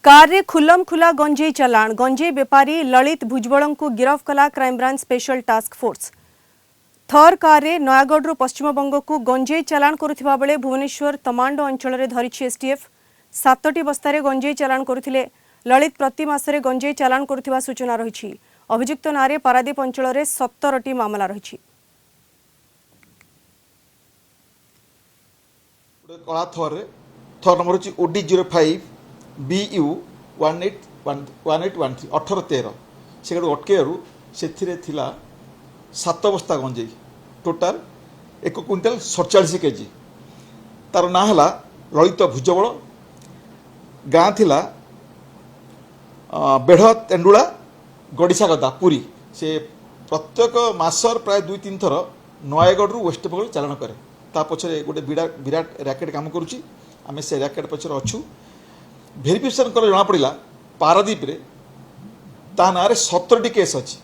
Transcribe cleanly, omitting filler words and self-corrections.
Car रे खुल्लम खुला गंजेई चलाण गंजेई बेपारी ललित भुजबल को गिरफ कला क्राइमब्रांच स्पेशल टास्क फोर्स। थर कार रे नयागढ़ पश्चिमबंग को गंजेई चलाण करुथिबा बेले भुवनेश्वर तमांडो अंचल रे धरिछि एसटीएफ। 7टी बस्तारे गंजेई चलाण करुथिले ललित प्रति मासरे गंजेई चलाण करुथिबा सूचना रहिछि। अभियुक्त नारे पारादीप अंचल रे 17टी मामला रहिछि। कला थर नंबर हूँ OD05 BU 1813 1813 से अटकेयु से 7 बस्ता गंजेई टोटाल 1 क्विंटाल 47 केजी। तार ना है ललित भुजबल गाँ थिला बेढ़ तेंडुला गड़िशा गदा पुरी। से प्रत्येक मासर प्राय 2-3 थर नयागढ़ वेस्ट बेंगल चालाण करे। ता पछरे गोटे विराट रैकेट काम करुच्ची। आम से रैकेट पछरे अच्छू भेरिफिकेशन कर जना पड़ा पारादीप रे ता ना 17टी केस अच्छी।